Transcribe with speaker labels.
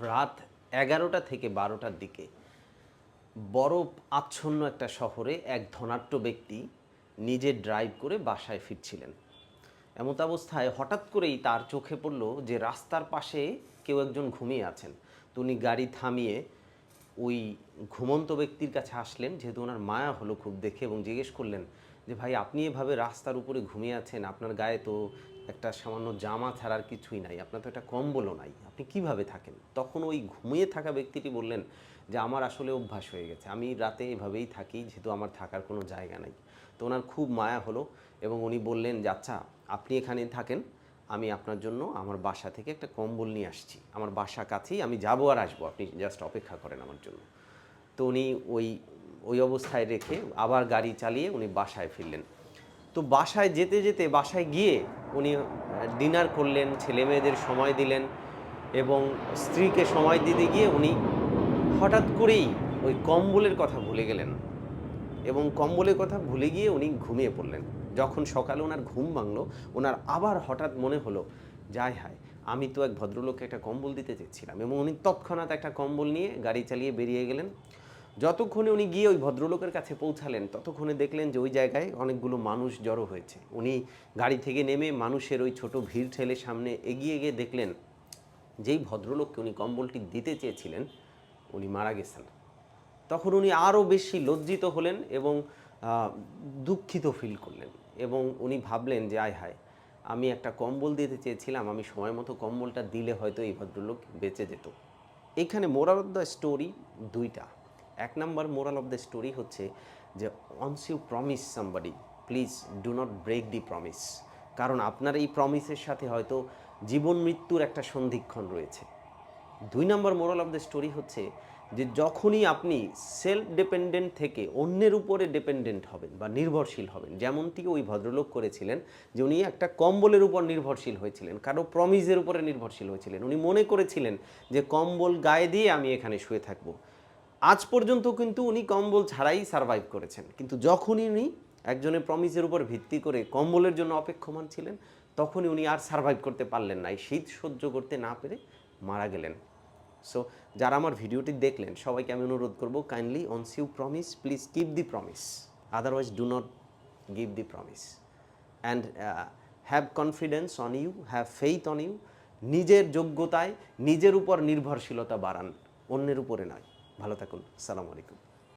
Speaker 1: রাত 11টা থেকে 12টার দিকে বরফ আচ্ছন্ন একটা শহরে এক ধনাঢ্য ব্যক্তি নিজে ড্রাইভ করে বাসায় ফিরছিলেন। এমত অবস্থায় হঠাৎ করেই তার চোখে পড়ল যে রাস্তার পাশে কেউ একজন ঘুমিয়ে আছেন। তো উনি গাড়ি থামিয়ে ওই ঘুমন্ত ব্যক্তির কাছে আসলেন, যেহেতু ওনার মায়া হলো খুব দেখে, এবং জিজ্ঞেস করলেন যে ভাই, আপনি এভাবে রাস্তার উপরে ঘুমিয়ে আছেন, আপনার গায়ে তো একটা সামান্য জামা ছাড়ার কিছুই নাই, আপনার তো একটা কম্বলও নাই, আপনি কিভাবে থাকেন? তখন ওই ঘুমিয়ে থাকা ব্যক্তিটি বললেন যে আমার আসলে অভ্যাস হয়ে গেছে, আমি রাতে এভাবেই থাকি, যেহেতু আমার থাকার কোনো জায়গা নাই। তো ওনার খুব মায়া হলো এবং উনি বললেন যে আচ্ছা, আপনি এখানে থাকেন, আমি আপনার জন্য আমার বাসা থেকে একটা কম্বল নিয়ে আসছি, আমার বাসা কাছেই, আমি যাবো আর আসবো, আপনি জাস্ট অপেক্ষা করেন আমার জন্য। তো উনি ওই ওই অবস্থায় রেখে আবার গাড়ি চালিয়ে উনি বাসায় ফিরলেন। তো বাসায় যেতে যেতে বাসায় গিয়ে উনি ডিনার করলেন, ছেলে মেয়েদের সময় দিলেন এবং স্ত্রীকে সময় দিতে গিয়ে উনি হঠাৎ করেই ওই কম্বলের কথা ভুলে গেলেন এবং কম্বলের কথা ভুলে গিয়ে উনি ঘুমিয়ে পড়লেন। যখন সকালে ওনার ঘুম ভাঙলো, ওনার আবার হঠাৎ মনে হলো, যাই হায়, আমি তো এক ভদ্রলোককে একটা কম্বল দিতে চেয়েছিলাম, এবং উনি তৎক্ষণাৎ একটা কম্বল নিয়ে গাড়ি চালিয়ে বেরিয়ে গেলেন। যতক্ষণে উনি গিয়ে ওই ভদ্রলোকের কাছে পৌঁছালেন, ততক্ষণে দেখলেন যে ওই জায়গায় অনেকগুলো মানুষ জড়ো হয়েছে। উনি গাড়ি থেকে নেমে মানুষের ওই ছোট ভিড় ঠেলে সামনে এগিয়ে গিয়ে দেখলেন যেই ভদ্রলোককে উনি কম্বলটি দিতে চেয়েছিলেন উনি মারা গেছেন। তখন উনি আরও বেশি লজ্জিত হলেন এবং দুঃখিত ফিল করলেন, এবং উনি ভাবলেন যে আয় হায়, আমি একটা কম্বল দিতে চেয়েছিলাম, আমি সময় মতো কম্বলটা দিলে হয়তো এই ভদ্রলোক বেঁচে যেত। এখানে মোরাল অফ দ্য স্টোরি দুইটা। এক number moral of the story হচ্ছে যে once you promise somebody, please do not break the promise. কারণ আপনার এই প্রমিসের সাথে হয়তো জীবন মৃত্যুর একটা সন্ধিক্ষণ রয়েছে। দুই নম্বর মোরাল অফ দ্য স্টোরি হচ্ছে যে যখনই আপনি সেলফ ডিপেন্ডেন্ট থেকে অন্যের উপরে ডিপেন্ডেন্ট হবেন বা নির্ভরশীল হবেন, যেমনটি ওই ভদ্রলোক করেছিলেন, যে উনি একটা কম্বলের উপর নির্ভরশীল হয়েছিলেন, কারো প্রমিসের উপরে নির্ভরশীল হয়েছিলেন। উনি মনে করেছিলেন যে কম্বল গায়ে দিয়ে আমি এখানে শুয়ে থাকব। আজ পর্যন্ত কিন্তু উনি কম্বল ছাড়াই সারভাইভ করেছেন, কিন্তু যখনই উনি একজনের প্রমিসের উপর ভিত্তি করে কম্বলের জন্য অপেক্ষমান ছিলেন, তখনই উনি আর সারভাইভ করতে পারলেন না, এই শীত সহ্য করতে না পেরে মারা গেলেন। সো যারা আমার ভিডিওটি দেখলেন সবাইকে আমি অনুরোধ করব, kindly once you promise, please keep the promise, otherwise do not give the promise. And have confidence on you, have faith on you. নিজের যোগ্যতায় নিজের উপর নির্ভরশীলতা বাড়ান, অন্যের উপরে নয়। ভালো থাকুন। আসসালামু আলাইকুম।